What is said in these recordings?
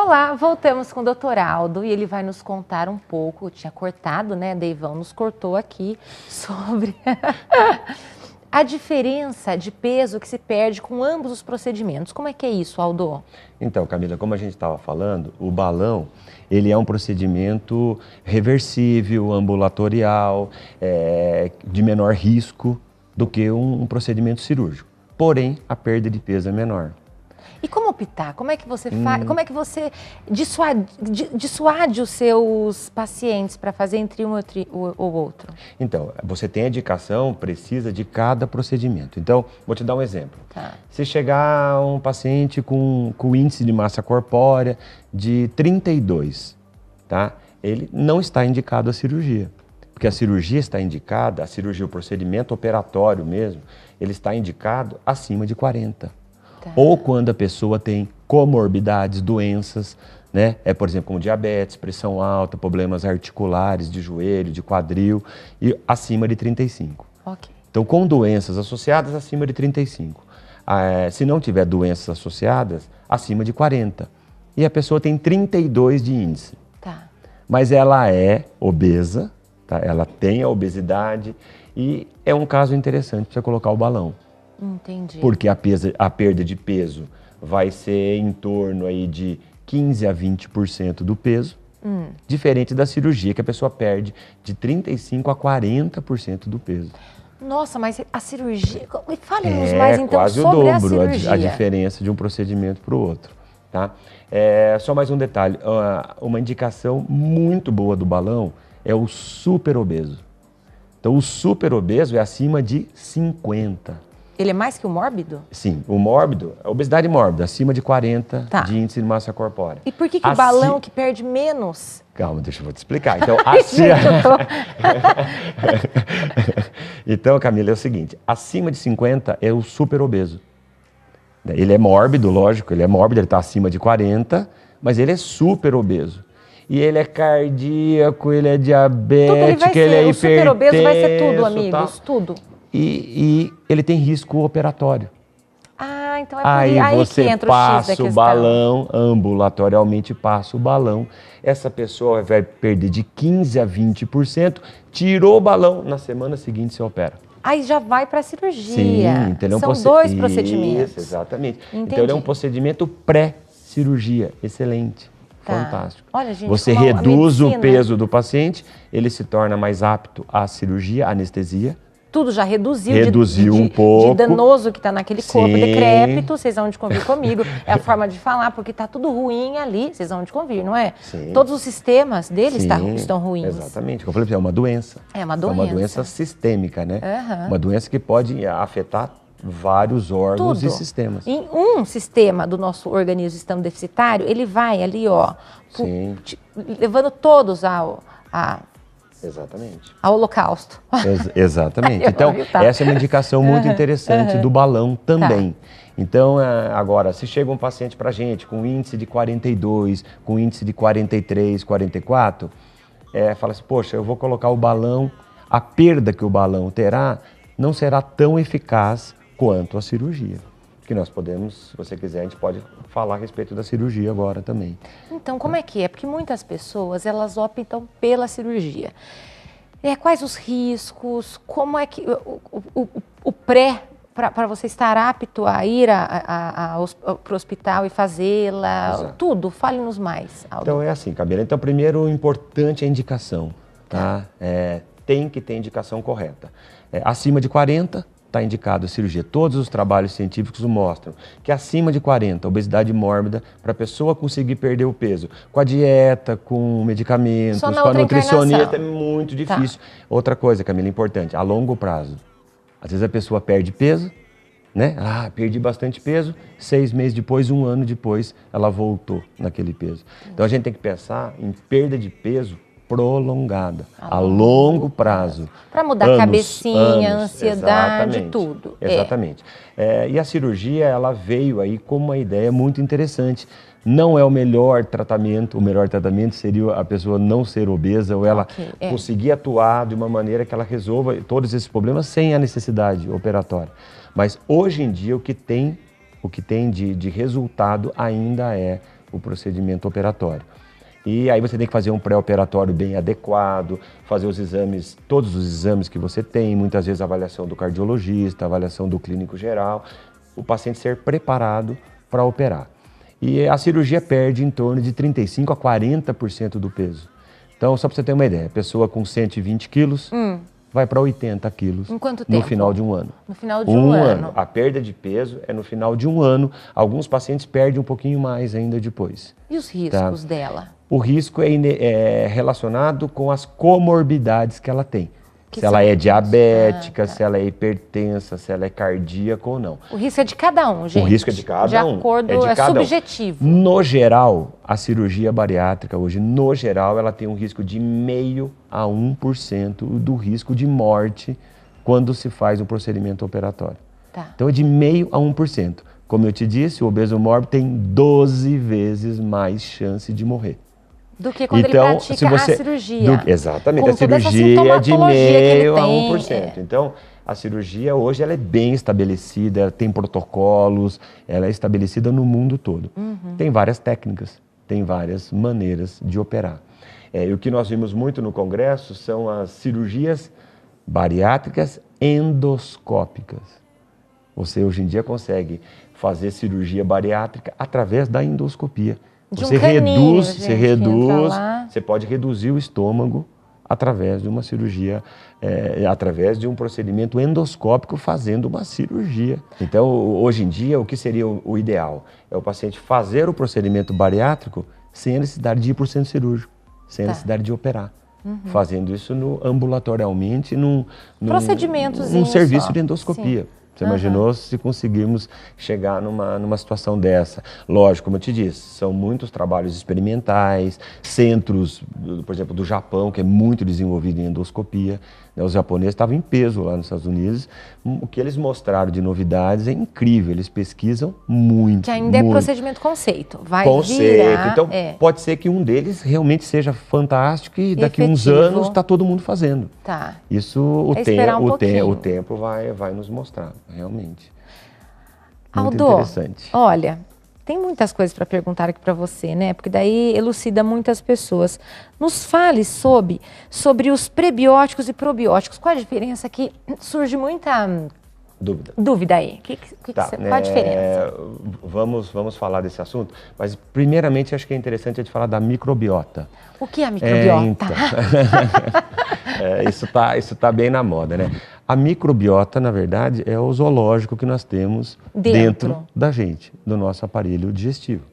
Olá, voltamos com o Dr. Aldo e ele vai nos contar um pouco, tinha cortado, né, Deivão nos cortou aqui, sobre a diferença de peso que se perde com ambos os procedimentos. Como é que é isso, Aldo? Então, Camila, como a gente estava falando, o balão, ele é um procedimento reversível, ambulatorial, de menor risco do que um procedimento cirúrgico. Porém, a perda de peso é menor. E como optar? Como é que você faz? Como é que você dissuade os seus pacientes para fazer entre um ou outro? Então, você tem a indicação precisa de cada procedimento. Então, vou te dar um exemplo. Tá. Se chegar um paciente com índice de massa corpórea de 32, tá? Ele não está indicado a cirurgia. Porque a cirurgia está indicada, o procedimento operatório mesmo, ele está indicado acima de 40. Tá. Ou quando a pessoa tem comorbidades, doenças, né? Por exemplo, como diabetes, pressão alta, problemas articulares de joelho, de quadril, e acima de 35. Ok. Então, com doenças associadas, acima de 35. Se não tiver doenças associadas, acima de 40. E a pessoa tem 32 de índice. Tá. Mas ela é obesa, tá? Ela tem a obesidade e é um caso interessante para você colocar o balão. Entendi. Porque a perda de peso vai ser em torno aí de 15 a 20% do peso, diferente da cirurgia, que a pessoa perde de 35 a 40% do peso. Nossa, mas a cirurgia... Fale-nos mais então quase sobre o dobro a cirurgia. a diferença de um procedimento para o outro. Tá? Só mais um detalhe, uma indicação muito boa do balão é o super obeso. Então o super obeso é acima de 50. Ele é mais que o mórbido? Sim, o mórbido, a obesidade mórbida, acima de 40 Tá. de índice de massa corpórea. E por que o balão que perde menos? Calma, deixa eu te explicar. Então, então, Camila, é o seguinte, acima de 50 é o super obeso. Ele é mórbido, lógico, ele está acima de 40, mas ele é super obeso. E ele é cardíaco, ele é diabético, ele é hipertenso. O super obeso vai ser tudo, amigos, tudo. E ele tem risco operatório. Ah, então é Aí você que entra o X da passa questão. o balão, ambulatorialmente passa o balão, essa pessoa vai perder de 15 a 20%, tirou o balão, na semana seguinte você opera. Aí já vai para a cirurgia. Sim, entendeu? São dois procedimentos. Isso, exatamente. Entendi. Então ele é um procedimento pré-cirurgia, excelente. Tá. Fantástico. Olha, gente, você como reduz a o medicina... peso do paciente, ele se torna mais apto à cirurgia, à anestesia. Tudo já reduziu um pouco. De danoso que está naquele corpo Sim. decrépito, vocês vão de convir comigo. É a forma de falar, porque está tudo ruim ali, vocês vão de convir, não é? Sim. Todos os sistemas deles Sim, estão ruins. Exatamente. Como eu falei, é uma doença. É uma doença. É uma doença sistêmica, né? Uhum. Uma doença que pode afetar vários órgãos Tudo. e sistemas. Em um sistema do nosso organismo sistema deficitário, ele vai ali, ó, levando todos Exatamente. ao holocausto. Exatamente. Então, essa é uma indicação muito interessante do balão também. Tá. Então, agora, se chega um paciente para a gente com índice de 42, com índice de 43, 44, fala assim, poxa, eu vou colocar o balão, a perda que o balão terá não será tão eficaz quanto a cirurgia. Que nós podemos, se você quiser, a gente pode falar a respeito da cirurgia agora também. Então, como é que é? Porque muitas pessoas, elas optam pela cirurgia. Quais os riscos? Como é que o pré, para você estar apto a ir para o hospital e fazê-la? Exato. Tudo, fale-nos mais, Aldo. Então, é assim, Camila. Então, primeiro, o importante é a indicação, tá? Tem que ter indicação correta. Acima de 40... está indicado a cirurgia. Todos os trabalhos científicos mostram que acima de 40, obesidade mórbida, para a pessoa conseguir perder o peso, com a dieta, com medicamentos, com a nutricionista, é muito difícil. Tá. Outra coisa, Camila, importante, a longo prazo. Às vezes a pessoa perde peso, né? Perdi bastante peso, 6 meses depois, 1 ano depois, ela voltou naquele peso. Então a gente tem que pensar em perda de peso prolongada, a longo prazo. Para mudar a cabecinha, a ansiedade, exatamente, tudo. Exatamente. E a cirurgia, ela veio aí com uma ideia muito interessante. Não é o melhor tratamento seria a pessoa não ser obesa ou ela conseguir atuar de uma maneira que ela resolva todos esses problemas sem a necessidade operatória. Mas hoje em dia o que tem de resultado ainda é o procedimento operatório. E aí você tem que fazer um pré-operatório bem adequado, fazer os exames, todos os exames que você tem, muitas vezes a avaliação do cardiologista, a avaliação do clínico geral, o paciente ser preparado para operar. E a cirurgia perde em torno de 35% a 40% do peso. Então, só para você ter uma ideia, a pessoa com 120 quilos vai para 80 quilos em quanto tempo? No final de um ano. No final de um ano. A perda de peso é no final de um ano. Alguns pacientes perdem um pouquinho mais ainda depois. E os riscos dela? O risco é relacionado com as comorbidades que ela tem. Se ela é diabética, se ela é hipertensa, se ela é cardíaca ou não. O risco é de cada um, gente. O risco é de cada um. De acordo, é subjetivo. No geral, a cirurgia bariátrica hoje, no geral, ela tem um risco de 0,5% a 1% do risco de morte quando se faz um procedimento operatório. Tá. Então é de 0,5% a 1%. Como eu te disse, o obeso mórbido tem 12 vezes mais chance de morrer. Do que quando ele pratica a cirurgia. Exatamente, a cirurgia é de 0,5% a 1%. Então, a cirurgia hoje ela é bem estabelecida, ela tem protocolos, ela é estabelecida no mundo todo. Tem várias técnicas, tem várias maneiras de operar. E o que nós vimos muito no congresso são as cirurgias bariátricas endoscópicas. Você hoje em dia consegue fazer cirurgia bariátrica através da endoscopia. Você pode reduzir o estômago através de uma cirurgia, através de um procedimento endoscópico fazendo uma cirurgia. Então, hoje em dia, o que seria o ideal? É o paciente fazer o procedimento bariátrico sem a necessidade de ir para o centro cirúrgico, sem a necessidade de operar. Fazendo isso ambulatorialmente num serviço de endoscopia. Sim. Você imaginou se conseguirmos chegar numa situação dessa? Lógico, como eu te disse, são muitos trabalhos experimentais, centros, por exemplo, do Japão, que é muito desenvolvido em endoscopia. Os japoneses estavam em peso lá nos Estados Unidos. O que eles mostraram de novidades é incrível, eles pesquisam muito. Que ainda é procedimento conceito, vai virar. Então, pode ser que um deles realmente seja fantástico e daqui a uns anos está todo mundo fazendo. Tá. Isso o tempo vai nos mostrar, realmente. Muito Aldo, interessante. Olha, tem muitas coisas para perguntar aqui para você, né? Porque daí elucida muitas pessoas. Nos fale sobre os prebióticos e probióticos. Qual a diferença? Que surge muita dúvida aí. Qual a diferença? Vamos falar desse assunto, mas primeiramente acho que é interessante a gente falar da microbiota. O que é a microbiota? Isso tá bem na moda, né? A microbiota, na verdade, é o zoológico que nós temos dentro da gente, do nosso aparelho digestivo.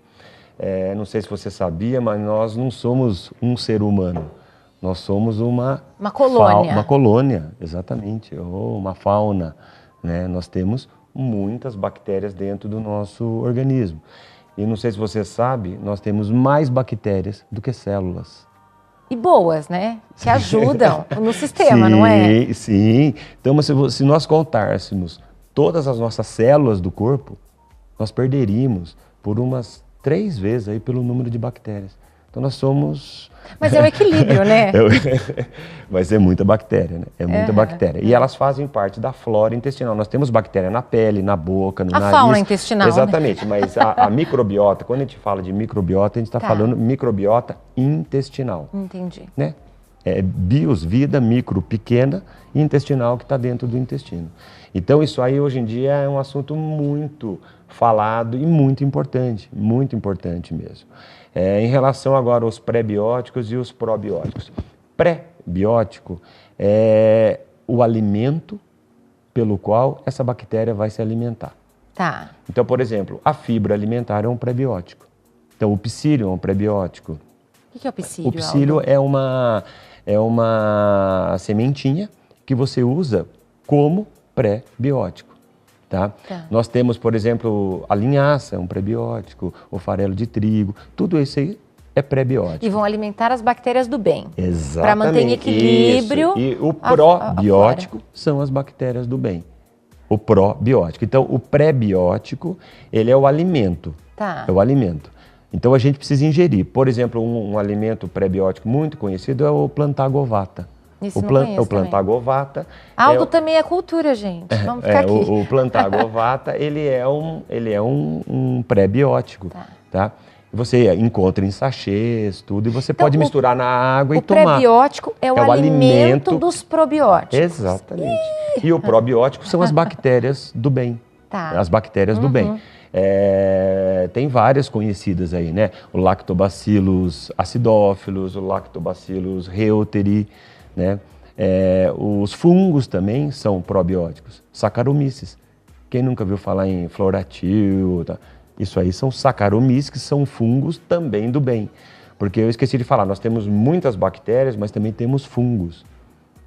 Não sei se você sabia, mas nós não somos um ser humano. Nós somos uma colônia. Uma colônia, exatamente, ou uma fauna, né? Nós temos muitas bactérias dentro do nosso organismo. E não sei se você sabe, nós temos mais bactérias do que células. E boas, né? Que ajudam no sistema, não é? Sim. Então, se nós contássemos todas as nossas células do corpo, nós perderíamos por umas 3 vezes aí pelo número de bactérias. Então, nós somos... Mas é o equilíbrio, né? Mas é muita bactéria, né? É muita bactéria. E elas fazem parte da flora intestinal. Nós temos bactéria na pele, na boca, no nariz. A fauna intestinal, exatamente, né? Mas a microbiota, quando a gente fala de microbiota, a gente está falando microbiota intestinal. Entendi. Né? Bios, vida, micro, pequena, e intestinal, que está dentro do intestino. Então, isso aí, hoje em dia, é um assunto muito falado e muito importante mesmo. Em relação agora aos pré-bióticos e os probióticos. Pré-biótico é o alimento pelo qual essa bactéria vai se alimentar. Tá. Então, por exemplo, a fibra alimentar é um pré-biótico. Então, o psyllium é um pré-biótico. O que é o psyllium? O psyllium é uma sementinha que você usa como pré-biótico. Tá? Nós temos, por exemplo, a linhaça, é um pré-biótico, o farelo de trigo, tudo isso aí é pré-biótico. E vão alimentar as bactérias do bem. Exatamente. Para manter em equilíbrio. Isso. E o probiótico são as bactérias do bem. O probiótico. Então, o pré-biótico, ele é o alimento. Tá. É o alimento. Então, a gente precisa ingerir. Por exemplo, um alimento pré-biótico muito conhecido é o plantago-ovata. Isso o plantago-ovata. Algo também é cultura, gente. Vamos ficar aqui. O plantago-ovata, ele é um pré-biótico. Tá? Você encontra em sachês, tudo, e você Então, pode misturar na água e O tomar. prebiótico é o alimento dos probióticos. Exatamente. E o probiótico são as bactérias do bem. Tá. As bactérias do bem. Tem várias conhecidas aí, né? O Lactobacillus acidófilos, o Lactobacillus reuteri, né? Os fungos também são probióticos. Saccharomyces. Quem nunca viu falar em Floratil? Tá? Isso aí são Saccharomyces, que são fungos também do bem. Porque eu esqueci de falar, nós temos muitas bactérias, mas também temos fungos.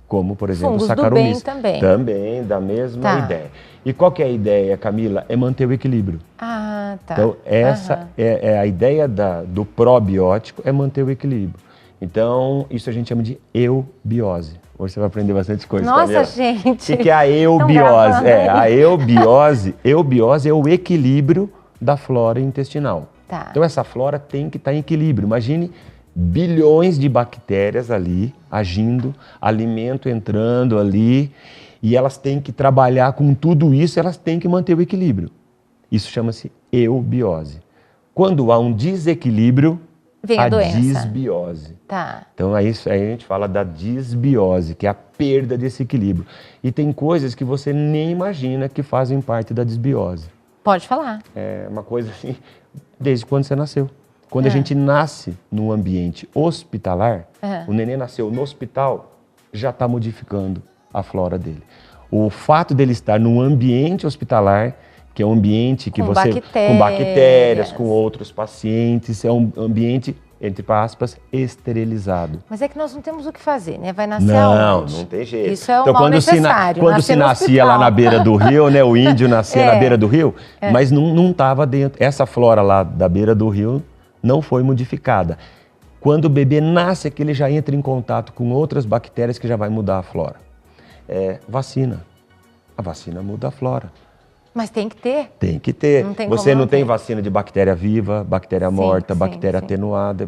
Como, por exemplo, Fungos Saccharomyces. do bem também. Também, da mesma ideia. E qual que é a ideia, Camila? É manter o equilíbrio. Ah, tá. Então, essa é a ideia do probiótico, é manter o equilíbrio. Então, isso a gente chama de eubiose. Hoje você vai aprender bastante coisa, Nossa, Camila. gente. O que é a eubiose? A eubiose é o equilíbrio da flora intestinal. Tá. Então, essa flora tem que estar em equilíbrio. Imagine bilhões de bactérias ali agindo, alimento entrando ali, e elas têm que trabalhar com tudo isso, elas têm que manter o equilíbrio. Isso chama-se eubiose. Quando há um desequilíbrio, vem a doença. Disbiose. Tá. Então aí a gente fala da disbiose, que é a perda desse equilíbrio. E tem coisas que você nem imagina que fazem parte da disbiose. Pode falar. É uma coisa assim, desde quando você nasceu. Quando a gente nasce num ambiente hospitalar, o neném nasceu no hospital, já está modificando a flora dele. O fato dele estar num ambiente hospitalar, que é um ambiente que com bactérias, com outros pacientes, é um ambiente, entre aspas, esterilizado. Mas é que nós não temos o que fazer, né? Vai nascer aonde? Não tem jeito. Isso é um mal necessário. Quando se nascia lá na beira do rio, né? O índio nascia na beira do rio, mas não estava dentro. Essa flora lá da beira do rio não foi modificada. Quando o bebê nasce, é que ele já entra em contato com outras bactérias que já vai mudar a flora. Vacina. A vacina muda a flora. Mas tem que ter. Tem que ter. Você não tem ter. vacina de bactéria viva, bactéria morta, bactéria atenuada.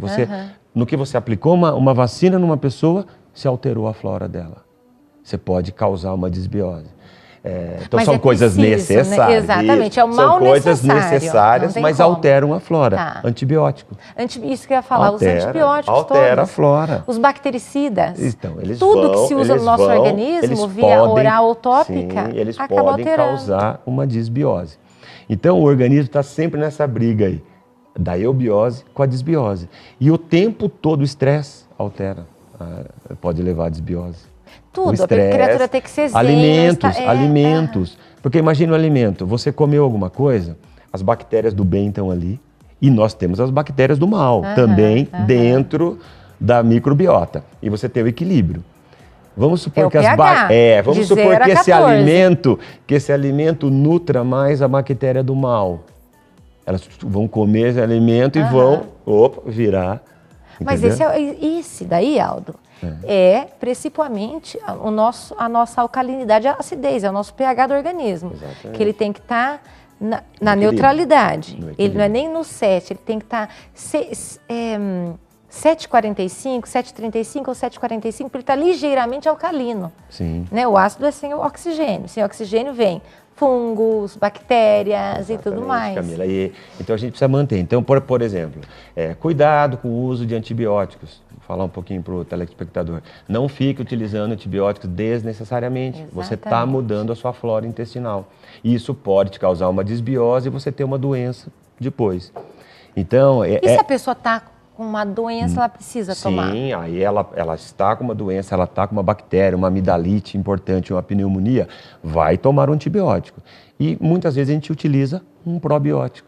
No que você aplicou uma vacina numa pessoa, se alterou a flora dela. Você pode causar uma disbiose. Então mas são coisas necessárias. Né? Exatamente, é o mal são coisas necessárias, mas como. alteram a flora. Tá. Antibiótico. Isso que eu ia falar, os antibióticos altera todos. A flora. Os bactericidas. Então, tudo que se usa no nosso organismo, via oral ou tópica, sim, eles acaba podem alterando. causar uma disbiose. Então, o organismo está sempre nessa briga aí, da eubiose com a disbiose. E o tempo todo o estresse altera, pode levar à disbiose. Tudo, a criatura tem que ser zen. Alimentos. Porque imagina o alimento, você comeu alguma coisa, as bactérias do bem estão ali, e nós temos as bactérias do mal também dentro da microbiota. E você tem o equilíbrio. Vamos supor que vamos supor que esse alimento nutra mais a bactéria do mal. Elas vão comer esse alimento e vão virar. Mas esse daí, Aldo, principalmente a nossa alcalinidade, a acidez, é o nosso pH do organismo. Exatamente. Que ele tem que estar na neutralidade. Ele não é nem no 7, ele tem que estar 7,45, 7,35 ou 7,45, porque ele está ligeiramente alcalino. Sim. Né? O ácido é sem o oxigênio. Sem oxigênio vem fungos, bactérias e tudo mais. Camila. Então a gente precisa manter. Então, por exemplo, cuidado com o uso de antibióticos. Vou falar um pouquinho para o telespectador. Não fique utilizando antibióticos desnecessariamente. Exatamente. Você está mudando a sua flora intestinal. E isso pode te causar uma disbiose e você ter uma doença depois. Então, se a pessoa está com uma doença, ela precisa tomar? Sim, aí ela está com uma doença, ela está com uma bactéria, uma amidalite importante, uma pneumonia, vai tomar um antibiótico. E muitas vezes a gente utiliza um probiótico.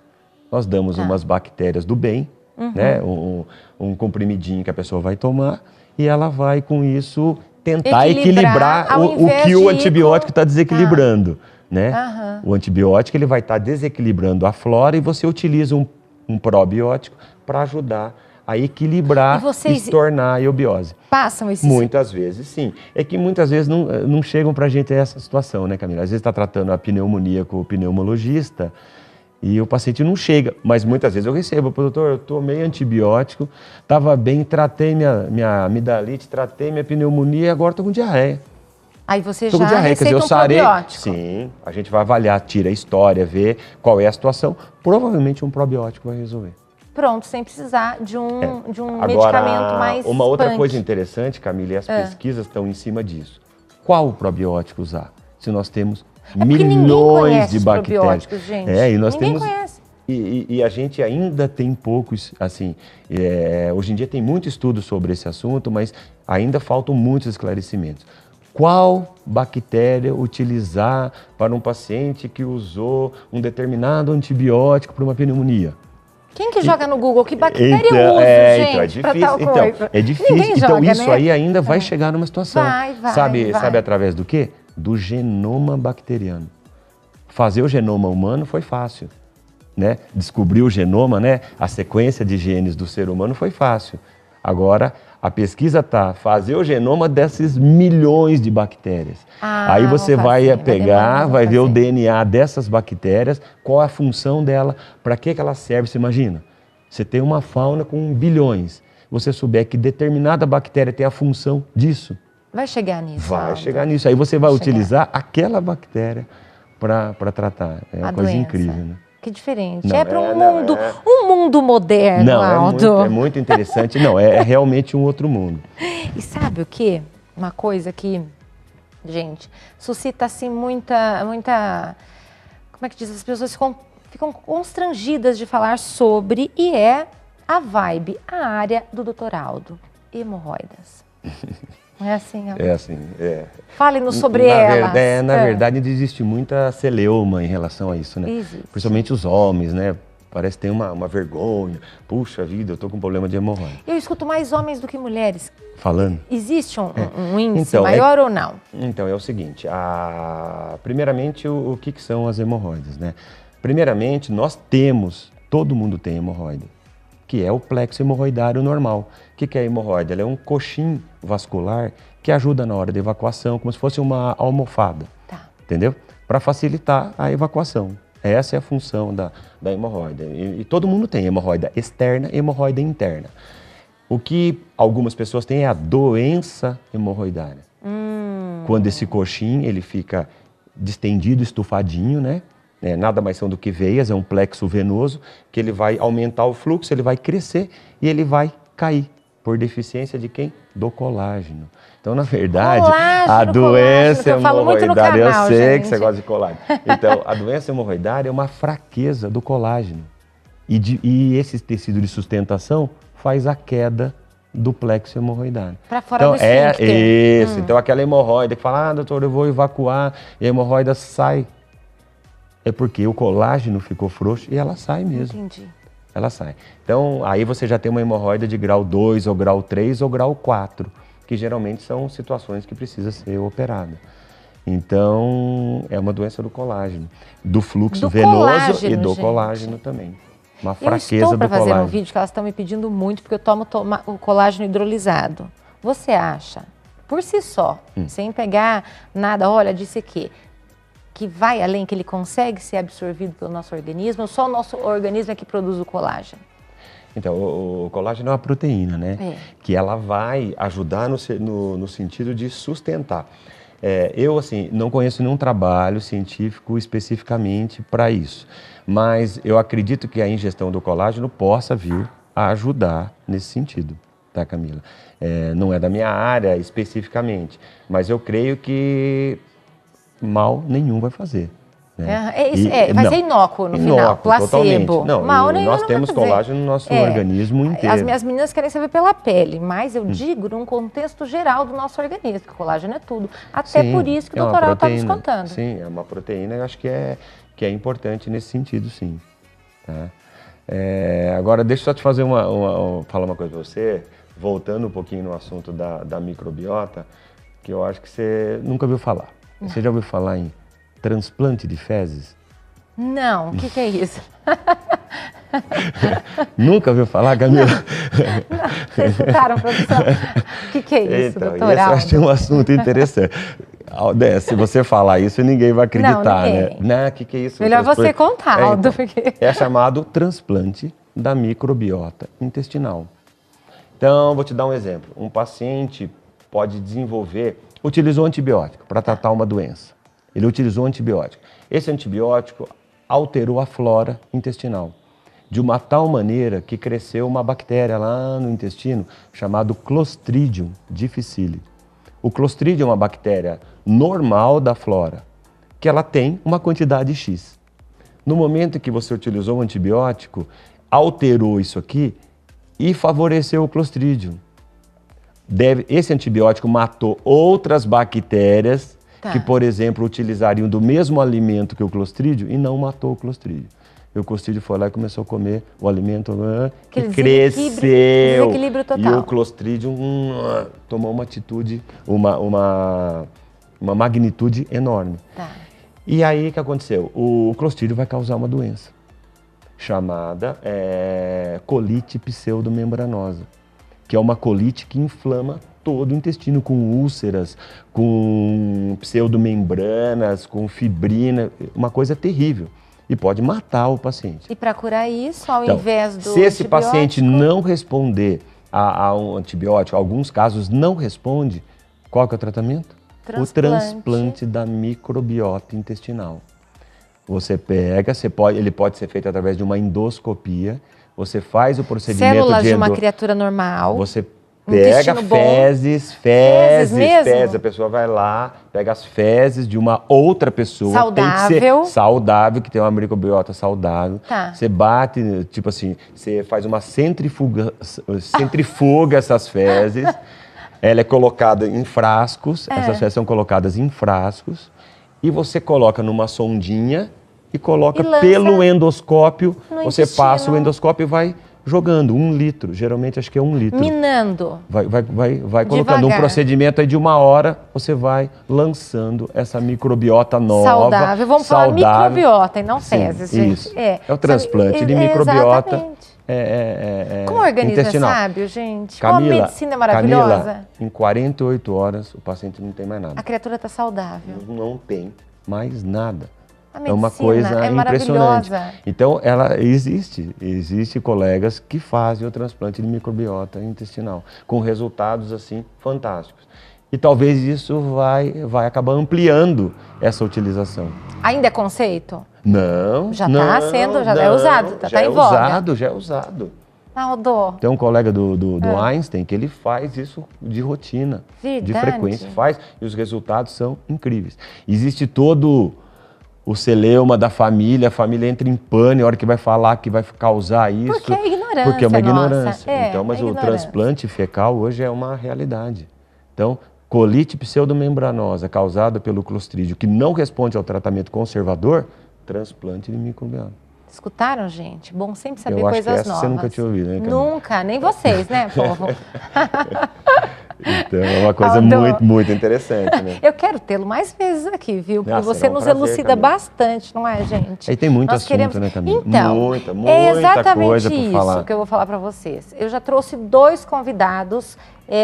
Nós damos umas bactérias do bem, né? Um comprimidinho que a pessoa vai tomar e ela vai com isso tentar equilibrar o que o antibiótico está desequilibrando. Né? O antibiótico ele vai estar desequilibrando a flora e você utiliza um probiótico para ajudar a equilibrar e tornar a eubiose. Passam esses... Muitas vezes, sim. É que muitas vezes não chegam para a gente essa situação, né, Camila? Às vezes está tratando a pneumonia com o pneumologista e o paciente não chega. Mas muitas vezes eu recebo, doutor, eu tomei antibiótico, estava bem, tratei minha amidalite, tratei minha pneumonia e agora estou com diarreia. Aí você já receita um probiótico. Sim, a gente vai avaliar, tira a história, ver qual é a situação. Provavelmente um probiótico vai resolver. pronto, sem precisar de um Agora, medicamento mais uma outra punk. coisa interessante, Camila, e as pesquisas estão em cima disso. Qual probiótico usar? Se nós temos milhões de bactérias. Gente. E nós ninguém temos conhece. E a gente ainda tem poucos, assim, hoje em dia tem muito estudo sobre esse assunto, mas ainda faltam muitos esclarecimentos. Qual bactéria utilizar para um paciente que usou um determinado antibiótico para uma pneumonia? Quem que joga no Google? Que bactéria eu uso, gente, então é difícil. pra tal coisa? É difícil. Ninguém Então joga, isso né? aí ainda vai chegar numa situação. Vai. Sabe através do quê? Do genoma bacteriano. Fazer o genoma humano foi fácil, né? Descobrir o genoma, né? A sequência de genes do ser humano foi fácil. Agora, a pesquisa fazer o genoma desses milhões de bactérias. Aí você vai pegar, vai ver o DNA dessas bactérias, qual a função dela, para que ela serve, você imagina? Você tem uma fauna com bilhões, você souber que determinada bactéria tem a função disso. Vai chegar nisso. Vai chegar nisso. Aí você vai utilizar aquela bactéria para tratar. É uma coisa incrível, né? Que diferente. Para um mundo moderno, não, Aldo. É muito interessante. Não, é realmente um outro mundo. E sabe o quê? Uma coisa que, gente, suscita assim muita... Como é que diz? As pessoas ficam constrangidas de falar sobre, e é a vibe, a área do Dr. Aldo. Hemorroidas. Não é assim? É assim, Fale-nos sobre elas. Na verdade, existe muita celeuma em relação a isso, né? Existe. Principalmente os homens, né? Parece que tem uma vergonha. Puxa vida, eu tô com problema de hemorroida. Eu escuto mais homens do que mulheres. Falando? Existe um índice maior ou não? Então, é o seguinte. Primeiramente, o que são as hemorroidas, né? Primeiramente, todo mundo tem hemorroida, que é o plexo hemorroidário normal. O que é a hemorroida? Ela é um coxim vascular que ajuda na hora da evacuação, como se fosse uma almofada, entendeu? Para facilitar a evacuação. Essa é a função da hemorroida. E todo mundo tem hemorroida externa e hemorroida interna. O que algumas pessoas têm é a doença hemorroidária. Quando esse coxim ele fica distendido, estufadinho, né? Nada mais são do que veias, é um plexo venoso, que ele vai aumentar o fluxo, ele vai crescer e ele vai cair. Por deficiência de quem? Do colágeno. Então, na verdade, a doença hemorroidária, eu sei que você gosta de colágeno. Então, a doença hemorroidária é uma fraqueza do colágeno. E esse tecido de sustentação faz a queda do plexo hemorroidário. Para fora do esfíncter. Isso. Então, aquela hemorroida que fala, doutor, eu vou evacuar, e a hemorroida sai. É porque o colágeno ficou frouxo e ela sai mesmo. Entendi. Ela sai. Então, aí você já tem uma hemorroida de grau 2, ou grau 3, ou grau 4, que geralmente são situações que precisa ser operada. Então, é uma doença do colágeno, do fluxo venoso e do colágeno também. Uma fraqueza do colágeno. Eu estou para fazer um vídeo que elas estão me pedindo muito, porque eu tomo o colágeno hidrolisado. Você acha, por si só, sem pegar nada, olha, disse que vai além, que ele consegue ser absorvido pelo nosso organismo, ou só o nosso organismo é que produz o colágeno? Então, o colágeno é uma proteína, né? Que ela vai ajudar no sentido de sustentar. Eu, assim, não conheço nenhum trabalho científico especificamente para isso, mas eu acredito que a ingestão do colágeno possa vir a ajudar nesse sentido, tá, Camila? Não é da minha área especificamente, mas eu creio que mal nenhum vai fazer. Né? Vai ser inócuo no final, placebo. Totalmente. Não, mal nenhum nós temos colágeno no nosso organismo inteiro. As meninas querem saber pela pele, mas eu digo num contexto geral do nosso organismo, que o colágeno é tudo. Até por isso que o doutor está nos contando. Sim, é uma proteína, eu acho que é importante nesse sentido, sim. Tá? Agora, deixa eu só te fazer falar uma coisa para você, voltando um pouquinho no assunto da microbiota, que eu acho que você nunca ouviu falar. Você já ouviu falar em transplante de fezes? Não, o que é isso? Nunca ouviu falar, Camila? Não, vocês escutaram, produção? O que é isso, doutor Aldo? Esse eu acho que é um assunto interessante. Se você falar isso, ninguém vai acreditar, né? O que é isso? Melhor você contar, Aldo. É chamado transplante da microbiota intestinal. Então, vou te dar um exemplo. Um paciente pode utilizou antibiótico para tratar uma doença. Ele utilizou antibiótico. Esse antibiótico alterou a flora intestinal. de uma tal maneira que cresceu uma bactéria lá no intestino chamada Clostridium difficile. O Clostridium é uma bactéria normal da flora, que ela tem uma quantidade X. No momento que você utilizou um antibiótico, alterou isso aqui e favoreceu o Clostridium. Esse antibiótico matou outras bactérias que, por exemplo, utilizariam do mesmo alimento que o Clostridium e não matou o Clostridium. E o Clostridium foi lá e começou a comer o alimento e cresceu. Desequilíbrio total. E o Clostridium tomou uma atitude, uma magnitude enorme. Tá. E aí o que aconteceu? O Clostridium vai causar uma doença chamada colite pseudomembranosa, que é uma colite que inflama todo o intestino, com úlceras, com pseudomembranas, com fibrina, uma coisa terrível. E pode matar o paciente. E para curar isso, ao invés do se esse paciente não responder a um antibiótico, alguns casos não responde, qual que é o tratamento? O transplante da microbiota intestinal. Você pega, ele pode ser feito através de uma endoscopia, você faz o procedimento células de uma criatura normal. Você pega fezes, mesmo? a pessoa vai lá, pega as fezes de uma outra pessoa. Saudável. Tem que ser saudável, que tem uma microbiota saudável. Tá. Você bate, tipo assim, você faz uma centrifuga essas fezes. Ela é colocada em frascos, essas fezes são colocadas em frascos. E você coloca numa sondinha e coloca pelo endoscópio. Você passa o endoscópio e vai jogando 1 litro, geralmente acho que é 1 litro. Minando. Vai colocando um procedimento aí de 1 hora, você vai lançando essa microbiota nova. Saudável. Vamos falar microbiota e não fezes, gente. Isso. É o transplante de microbiota. Como o organismo intestinal. é sábio, gente? Camila, Como a medicina é maravilhosa. Camila, em 48 horas o paciente não tem mais nada. A criatura está saudável. Não tem mais nada. É uma coisa impressionante. Então, existe colegas que fazem o transplante de microbiota intestinal, com resultados assim fantásticos. E talvez isso vai acabar ampliando essa utilização. Ainda é conceito? Não. Já está sendo, já é usado, está em voga. Já é usado. Aldo. Tem um colega do Einstein que ele faz isso de rotina, de frequência, faz, e os resultados são incríveis. Existe todo o celeuma da família, a família entra em pânico na hora que vai falar que vai causar isso. Porque é ignorância. Porque é uma ignorância. Então, mas o ignorância. transplante fecal hoje é uma realidade. Então, colite pseudomembranosa causada pelo Clostridium, que não responde ao tratamento conservador, transplante de microbiota. Escutaram, gente? Bom sempre saber Eu acho coisas que essa novas. Você nunca tinha ouvido, né, Camila? Nunca, nem vocês, né, povo? Então, é uma coisa muito, muito interessante, né? Eu quero tê-lo mais vezes aqui, viu? Porque você nos elucida bastante, não é, gente? Aí tem muito assunto, né, Camila? Então, muita é exatamente coisa para falar. isso que eu vou falar para vocês. Eu já trouxe 2 convidados,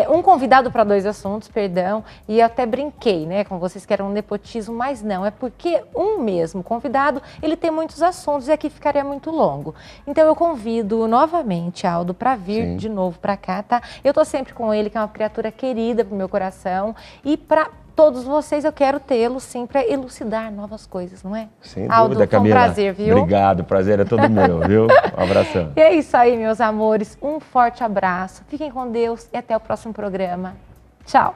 um convidado para 2 assuntos, perdão, e eu até brinquei, né, com vocês que era um nepotismo, mas não, é porque um mesmo convidado, ele tem muitos assuntos e aqui ficaria muito longo. Então eu convido novamente Aldo para vir de novo para cá, tá? Eu tô sempre com ele, que é uma criatura querida pro meu coração, e para todos vocês eu quero tê-lo sim para elucidar novas coisas, não é? Sem Aldo, dúvida, Camila. Foi um prazer, viu? Obrigado, o prazer é todo meu, viu? Um abração. E é isso aí, meus amores. Um forte abraço. Fiquem com Deus e até o próximo programa. Tchau.